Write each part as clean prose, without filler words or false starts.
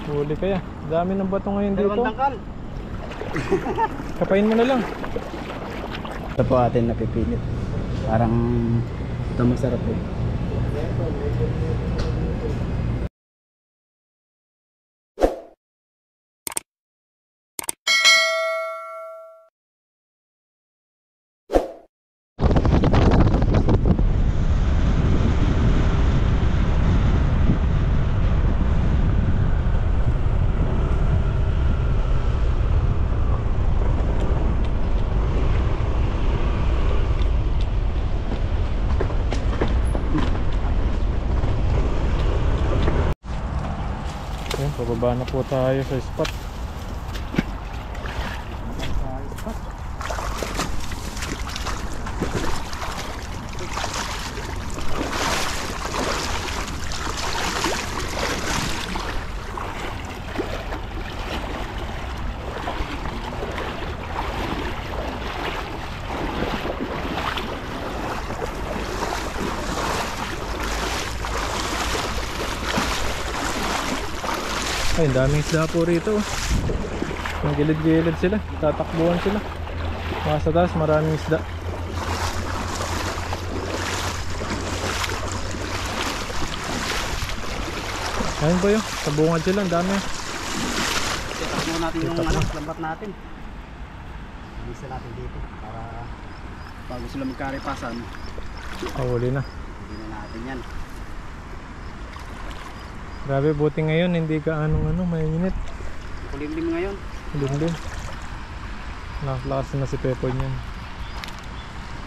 Huli kaya. Dami ng bato ngayon dito. Dalawang tangkal. Kapain mo na lang. Ito po atin napipilit. Parang ito masarap po. Ayan, pababa na po tayo sa spot. Ay, daming isda po rito. Ang gilid-gilid sila, tatakbuhan sila. Mga sa taas, maraming isda. Ayun po yun, sa bungad sila, ang dami. Tatakbo natin yung lambat natin. Isa natin dito para bago sila magkaripasan. Huli na. Hindi na natin yan. Grabe, buti ngayon, hindi ka mainit. Kulimlim ngayon. Limlim. Nakalakas na si Pepoy niyan.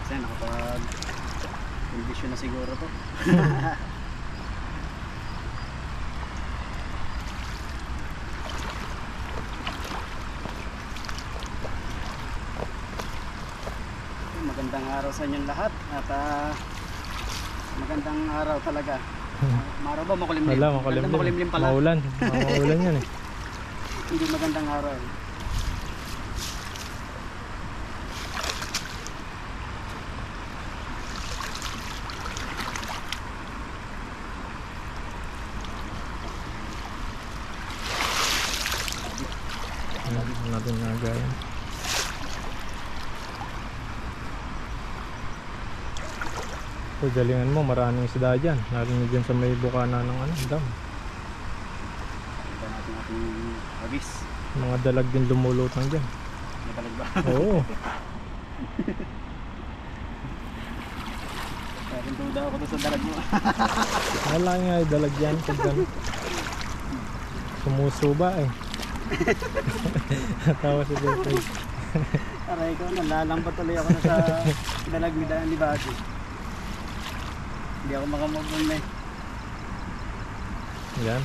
Kasi nakapag-condition na siguro to. Magandang araw sa inyong lahat at magandang araw talaga. Maraw ba makulimlim? Wala, makulimlim. Makulimlim pala. Maulan. Maulan yan eh. Hindi magandang araw. Natin nagayan. So, galingan mo, maraming isda dyan. Natin dyan sa may bukana ng dam. Ito natin ating habis. Mga dalag din lumulutang dyan. May dalag ba? Oo. Parang duda ako doon sa dalag mo. Wala nga ay dalag dyan. Sumusuba eh. Tawa si Pepoy. Aray ko, nalalambat tuloy ako na sa dalag ni Bati. Hindi ako makamabon na eh. Yan.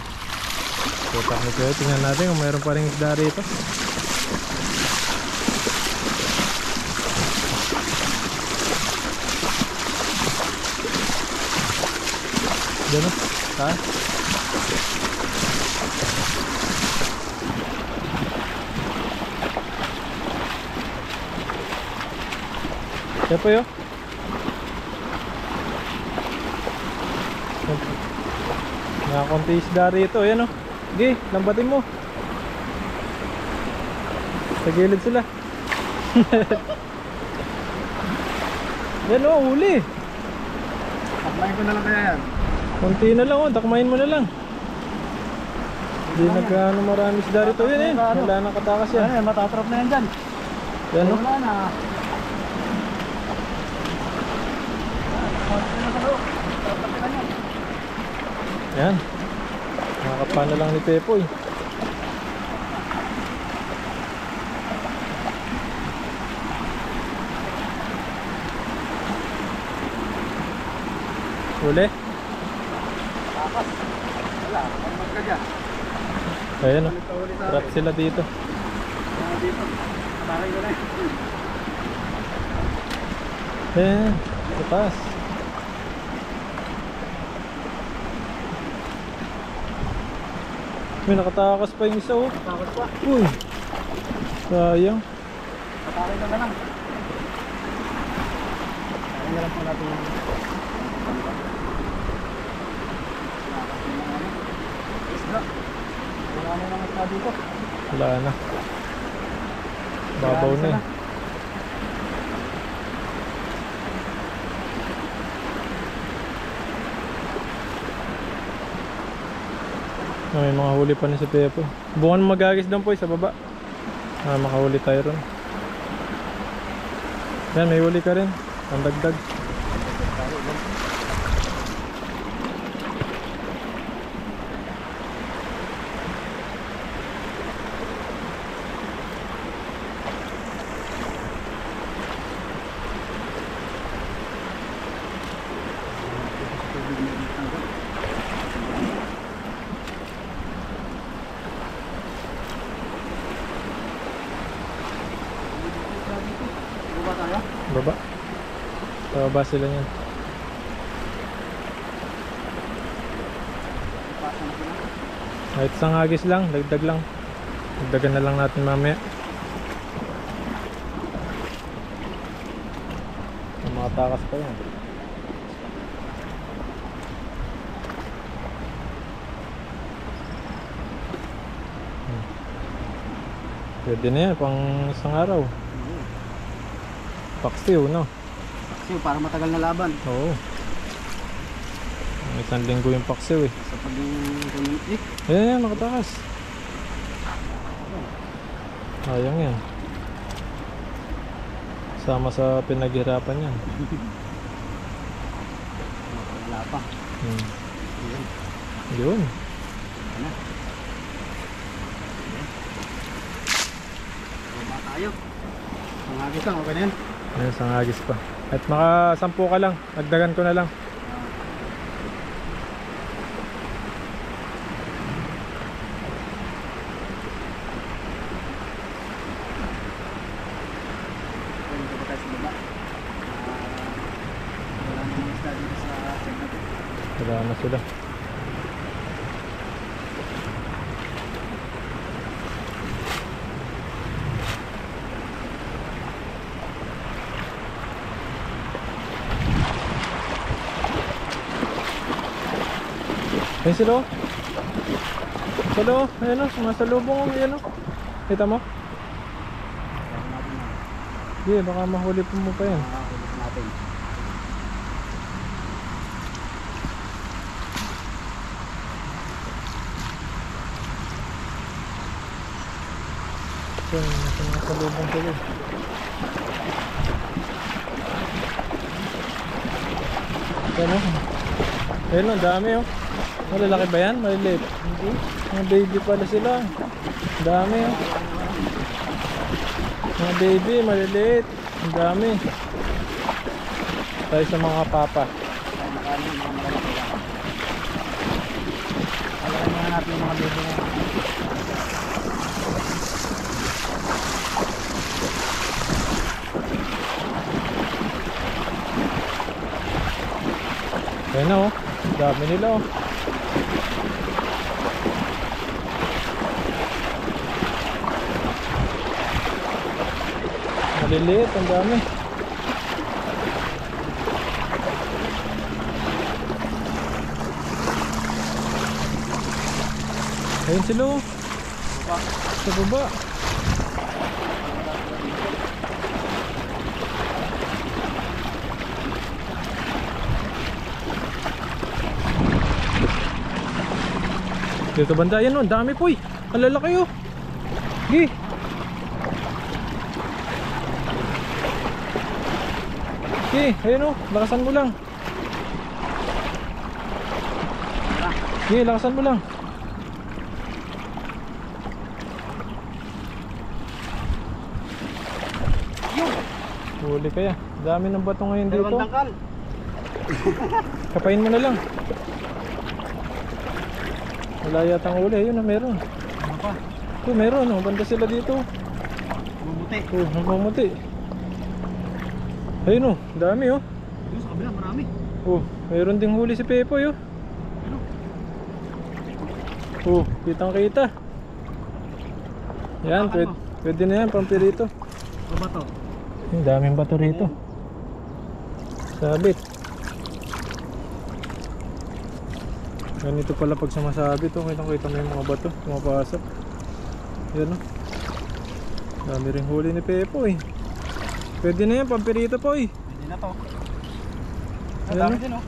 Tutak ni Pepoy. Tingnan natin kung mayroon pa rin isda rito. Diyan o. Ha? Pepoy o. Nakakunti isda rito. Ayan o. Sige, lambatin mo. Sa gilid sila. Yan o, huli. Takmain ko na lang kaya yan. Kunti na lang o, takmain mo na lang. Hindi nagkaano marami isda rito. Yan eh, wala nang katakas yan. Ay, matatrap na yan dyan. Yan o. Wala na. Yan. Nakakapa na lang ni Pepoy. Huli? Takas. Wala, pagmag ka dyan. Ayan o. Trap sila dito. Dito. Taray ko na eh. Ayan. Sa taas. May nakatakas pa yung isa oh. Takot pa. Uy. Sayang. Pataray na lang. Taray na lang po natin. Isda. Wala na dito. Wala na. Babaw na eh. May mga huli pa na si Pepo. Bukan magagis doon po sa baba. Makahuli tayo ron. Yan, may huli ka rin. Ang dagdag. Baba. Baba sila niyan. Kahit isang agis lang, dagdag lang. Dagdagan na lang natin mamaya. Mga takas pa yan. Pwede na yan, pang isang araw. Paksiw, no? Paksiw, para matagal na laban. Oo. Isang linggo yung paksiw eh. Sa pag yung Ayan, nakatakas. Ayang yan. Sama sa pinaghirapan yan. Wala pa. Yun. Ano? Baba tayo. Pangagis lang, okay na yan. Ayan, isang agis pa. At maka 10 ka lang. Dagdagan ko na lang. Wala na sila. Ayun sila oh. Sila oh. Ayun oh. Sumasalubong oh. Ayun oh. Kita mo? Hindi, baka mahuli mo pa yan. Ulit natin. Sumasalubong sila. Ayun oh. Ayun oh, dami oh. Malalaki ba yan? Maliliit? Hindi. Mga baby pala sila. Dami oh. Mga baby, maliliit. Ang dami. Tayo sa mga papa. Alam nga natin yung mga baby na Ayun na oh. Dami nila oh. Maliliit, ang dami. Ayun sila oh. Sa baba. Dito banda, yan oh, dami po eh. Ang lalaki oh. Gi. Gi, ayun oh, lakasan mo lang. Gi, lakasan mo lang. Huli kaya. Dami ng bato ngayon dito. dalawang tangkal. Kapain mo na lang. Wala yatang huli. Ayun na, meron. Ano pa? Ito, meron. Oh. Banda sila dito. Bumuti. Oh, namumuti. Ayun oh, dami oh. Yung sa kabila, marami. Oh, meron ding huli si Pepoy oh. Oh, kitang kita. Yan, pwede na yan, pampirito. Ano ba to? Ang daming bato rito. Sabit. Ganito pala pag sumasabit oh, kitang kita mo yung mga bato pumapasok. Yan o. Dami rin huli ni Pepo eh. Pwede na yan, pampirito po eh. Pwede na to. Ang Ayan, dami no? din oh.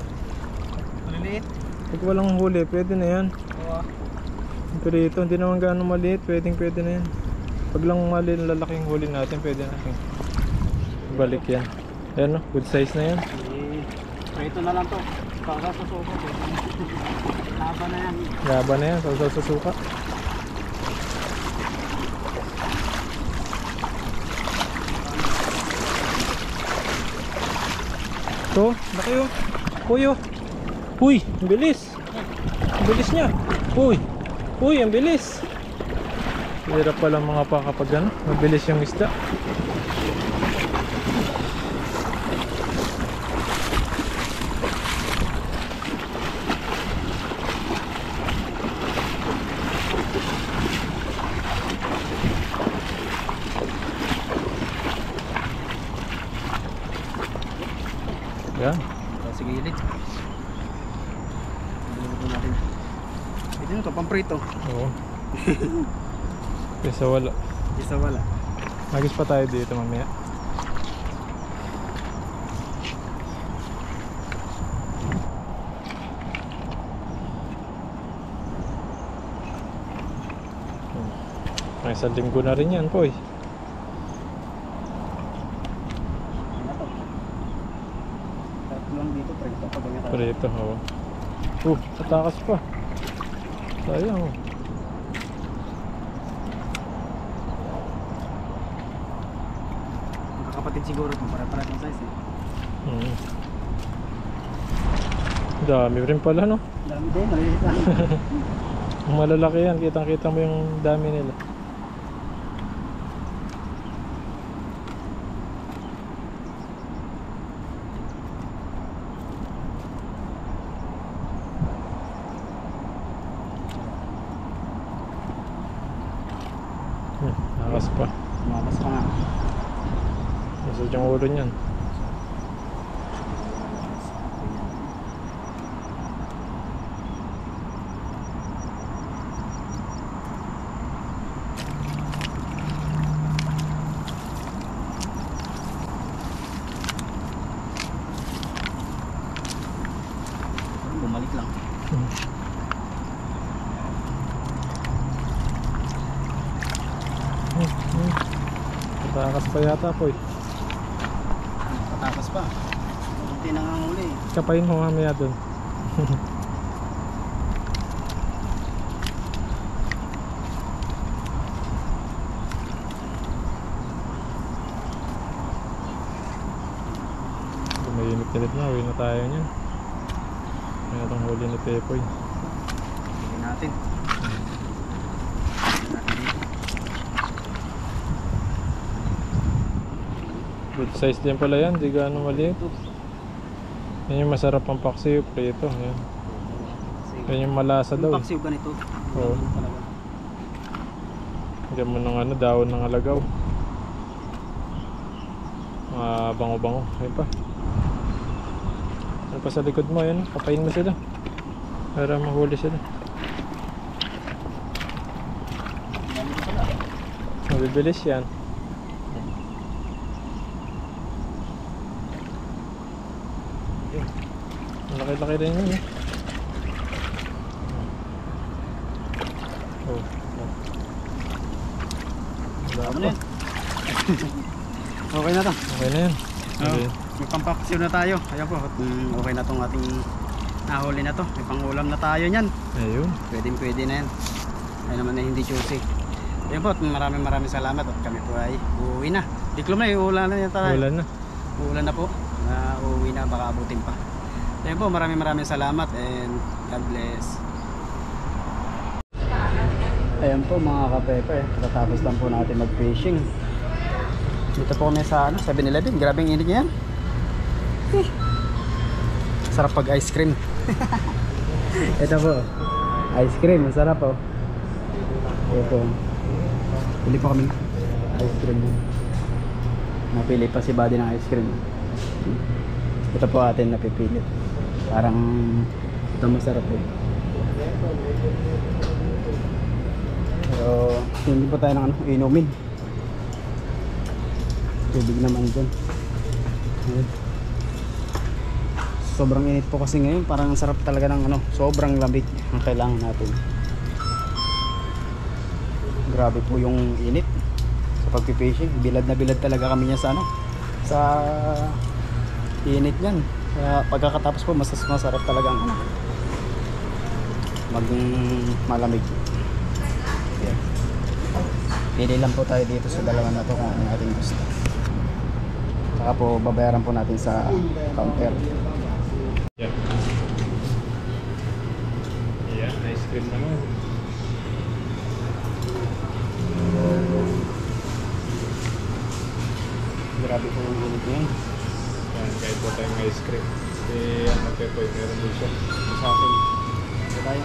Maliliit. Pag walang huli, pwede na yan. Oo. Pampirito, hindi naman gaano maliit. Pwede na yan. Pag lang lalaking huli natin, pwede natin balik yan. Ayan o, good size na yan. Prito na lang to. Para sa suko. Laban na yan. Laban na yan, sausaw sa suka. Ito, laki o. Uy o. Uy, ang bilis. Ang bilis niya. Uy, uy, ang bilis. Hirap pala mga pa kapag ano, mabilis yung isda. Yan. Sa gilid. Luluto natin. Ito nyo to, pamprito. Oo. Kesa wala. Isa wala. Magis pa tayo dito mamaya. May isang linggo na rin yan, Poy. Ano to? Tatlo lang dito, prito. Pag ganyan ka. Prito, oo. Tatakas pa. Sayang. Magkakapatid siguro kung pare-pare ng size eh. Dami rin pala, no? Dami din, maliliit lang. Kung malalaki yan, kitang-kita mo yung dami nila. Nakas pa. Tumakas pa nga. Masad yung ulo niyan. Bumalik lang. Tatakas pa yata, Poy. Patakas pa. Hindi nanganguli. Kapain mo mamaya dun. Mainit-init na, uwi na tayo niyan. May itong huli ni Pepoy. Hindi natin. Good size din pala yan, di gaano maliit. Yan yung masarap ang paksiw, prito. Yan. Yan yung malasa daw. Yung paksiw ganito. Oo. Diyan mo ng ano, dahon ng alagaw. Bango-bango. Ayun pa. Ano pa sa likod mo, yan. Kapain mo sila. Para mahuli sila. Mabibilis yan. Laki-laki rin yun eh. Oh. Ano na yan? Okay na to. Okay na yan. Okay. May pampaksiw na tayo. Ayan po. Okay na tong ating nahuli na to. May pangulam na tayo nyan. Ayun. Pwede na yan. Ay naman na hindi juicy. Ayan po. Maraming salamat. At kami po ay uuwi na. Diklom na. Uulan na yan tayo. Ulan na. Uulan na po. Uuwi na. Baka abutin pa. Ayan po. Maraming salamat. And God bless. Ayan po mga ka-pepper. Tatapos lang po natin mag-fishing. Dito po kami sa 7-Eleven. Grabe ang init niyan. Sarap pag ice cream. Ito po. Ice cream. Masarap po. Ito. Pili po kami ice cream. Napili pa si Buddy ng ice cream. Ito po atin napipilit. Parang ito masarap eh. Pero hindi po tayo ng ano, inumin. Tubig naman dyan. Ayan. Sobrang init po kasi ngayon, parang ang sarap talaga ng ano, sobrang lamig ang kailangan natin. Grabe po yung init sa pagpipishing. Bilad na bilad talaga kami niya sa ano, sa init niyan. Kaya pagkakatapos po masarap talaga ang ano, malamig. Ayan. Pili lang po tayo dito sa dalawa na to kung ano ating gusto. Saka po babayaran po natin sa counter. Yeah. Yeah, ice cream naman. Grabe po yung init ngayon. Yan, kahit po tayong ice cream. Ano kayo po, meron din siya. Sa atin. Ito tayo.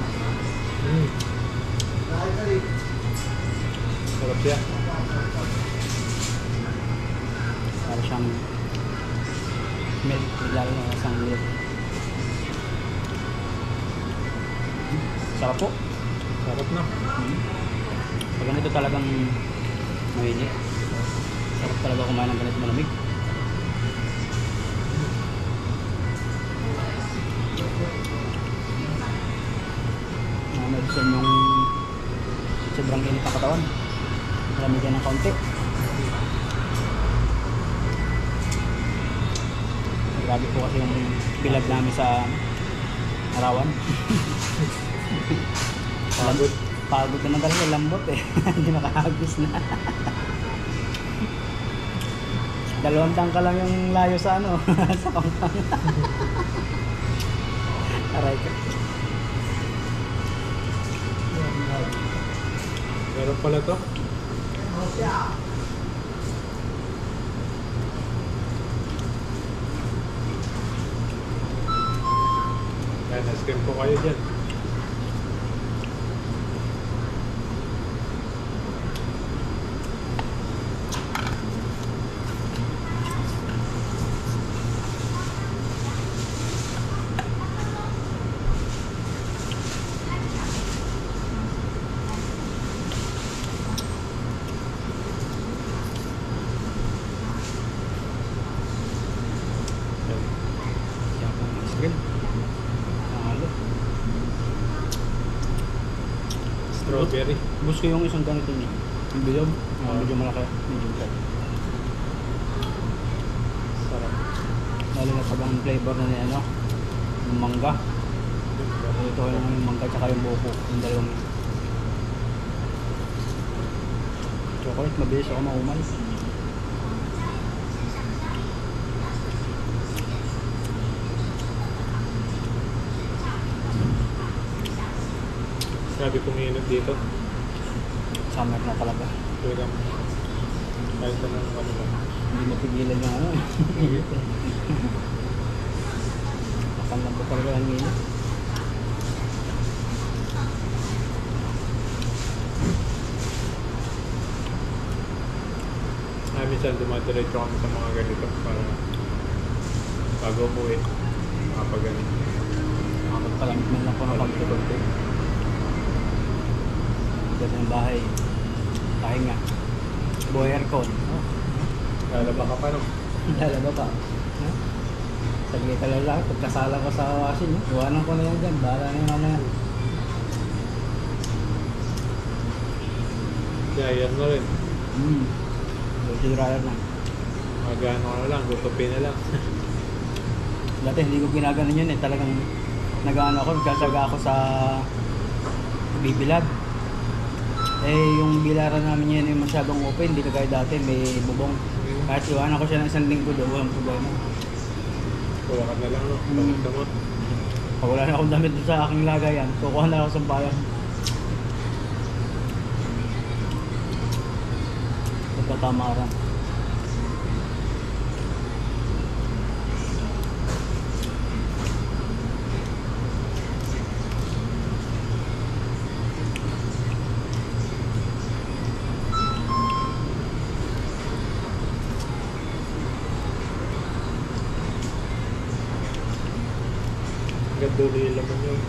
Sarap siya. Para siyang milk. Lalo na isang milk. Sarap po. Sarap na. Pag ganito talagang mainit. Sarap talaga kumain ng ganito malamig. Medicine yung sobrang init ng katawan. Malamigyan ng kaunti. Grabe po kasi yung bilad namin sa arawan. Pagod. Pagod naman talaga, lambot eh. Hindi makahagis na. 2 tangka lang yung layo sa ano, sa kangkang. Aray ka. Meron pala to. Yan, ice cream po kayo dyan. Yan po ang ice cream. Halo. Strawberry. Gusto ko yung isang ganito niya. Yung bilog. Medyo malaki. Medyo flat. Sarap. Lalo na pag ang flavor na niya, ano, yung mangga. Ito yung mangga tsaka yung buko. Yung dalawang chocolate. Mabilis ako maumal. Sabi kong init dito. Summer na talaga. Talagang kahit anong ano lang. Hindi mapigilan yung ano. Makanlang ko talaga ang init. Minsan dumadiretso kami sa mga ganito para bago umuwi makapagaling. Nakapagpalamit man lang po ng pagtutunti. Ganda ng bahay. Pahinga. Buhay aircon. Lalaba ka pa no? Lalaba pa. Saglit ka lang. Pagkasala ko sa washing, iwanan ko na yan dyan. Bahala na yun mamaya. Yeah, yan na rin. Dirty dryer na. Magano ka na lang, gutupin na lang. Dati hindi ko ginaganon yun eh. Talagang nag-ano ako, nagkasaga ako sa bibilad. Eh yung bilaran namin yan yung masyadong open, hindi kagaya dati, may bubong. Kahit iwanan ko siya ng 1 linggo doon, walang problema. Kuha ka na lang no, pagkita mo. Pag wala na akong damit doon sa aking lagayan, kukuha na ako sa bayan. Nagkatamaran. Hanggang dulo yung laman yun.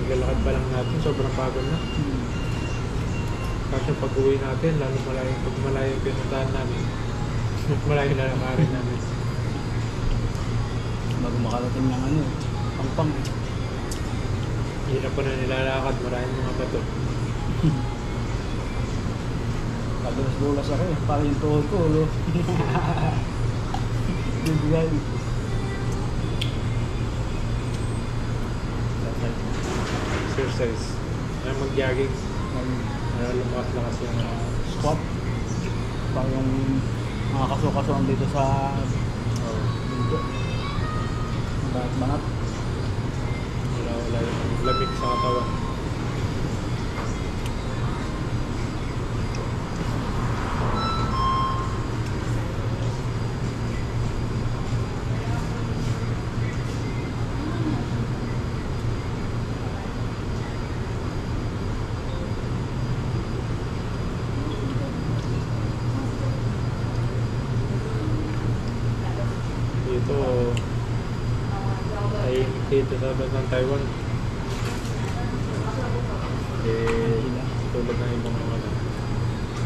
paglalakad pa lang natin, sobrang pagod na. Kasi pag uwi natin, lalo malayo, pag malayo yung pinuntahan namin, malayo na lakarin namin. Bago makarating ng ano, pang-pang. Hirap pa na nilalakad, maraming mga bato. Kadulas-dulas ako eh, parang yung tuhod ko, ulo. Bibigay. Exercise. Ay mag-jogging. Lumakas-lakas yung Squat. Parang yung mga kaso-kasuan dito sa bundok. Banat-banat. wala yung lamig sa katawan. Dito ay dito sa bansang Taiwan tulad ng ibang mga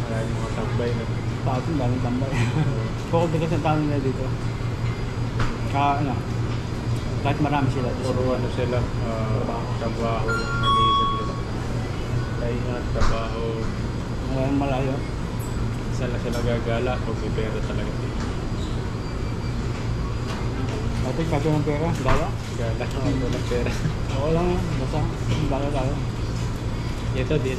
maraming mga tambay na Tao din, daming tambay. Bukod kasi ang tao nila dito. Ano, kahit marami sila. puro ano sila trabaho yung nag-iisip nila kaya trabaho Malayang malayo. saan lang sila gagala pag may pera talaga sila Dati kaso ng pera, dala. gala walang pera. Oo lang yan, basta dala tayo. Ito din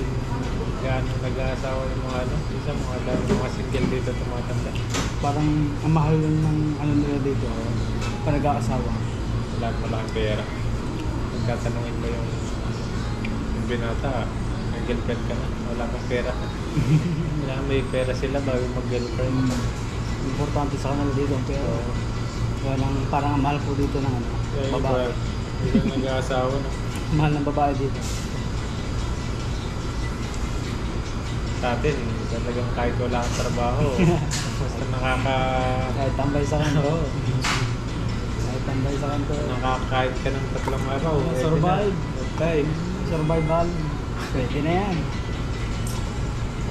gaano nag-aasawa yung mga ano, isa mga single dito tumatanda. Parang ang mahal lang ng ano nila dito, pag nag-aasawa. Wala kang pera. Pagkatanungin mo yung binata, may girlfriend ka na, wala kang pera. Kailangan may pera sila bago mag-girlfriend. Importante sa kanila dito ang pera. Walang parang ang mahal po dito ng ano, babae. Hindi kang nag-aasawa na. Mahal ng babae dito. Sa atin, talagang kahit wala kang trabaho, basta Kahit tambay sa kanto. Oo. Kahit tambay sa kanto. Nakakahit ka ng 3 araw. pwede Survive. na. Okay. Survival. Pwede na yan.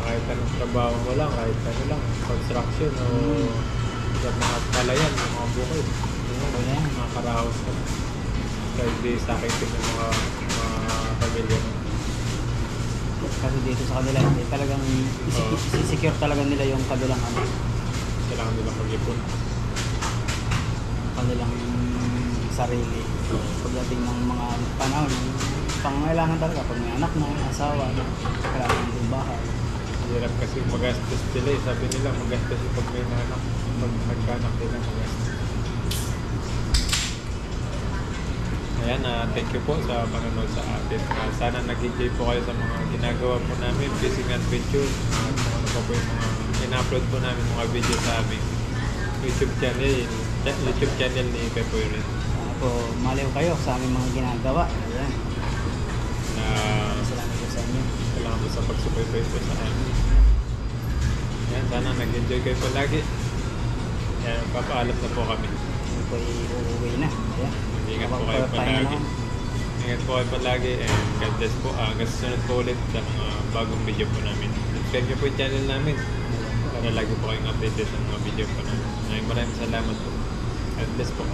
Kahit anong trabaho mo lang, kahit ano lang, construction o sa mga palayan, mga bukid. Pwede na yan. Mga karaos ka. Kahit di sa akin din ng mga pamilya mo. Kasi dito sa kanila, hindi talagang isi-secure talaga nila yung kanilang ano, Kailangan nilang pag-ipon. kanilang sarili. Pagdating ng mga panahon, pangangailangan talaga pag may anak na, asawa, kailangan din bahay. Hirap kasi magastos sila eh. Sabi nila magastos yung pag may anak. Pag nagkanak nila magastos. Ayan, thank you po sa panonood sa atin. Sana nag-enjoy po kayo sa mga ginagawa po namin, fishing adventure. At kung ano pa po yung mga in-upload po namin mga video sa aming YouTube channel ni Pepo Yurit. Po, maliw kayo sa aming mga ginagawa. Ayan. Salamat po sa inyo. Salamat sa pagsubaybay po sa amin. Ayan, sana nag-enjoy kayo palagi. Ayan, papaalam na po kami. Ano po uuwi na. Ayan. Ingat po kayo palagi. Ingat po kayo palagi and God bless po. Hanggang sa sunod po ulit sa mga bagong video po namin. Subscribe niyo po yung channel namin para lagi po kayong updated sa mga video po namin. Maraming salamat po. God bless po.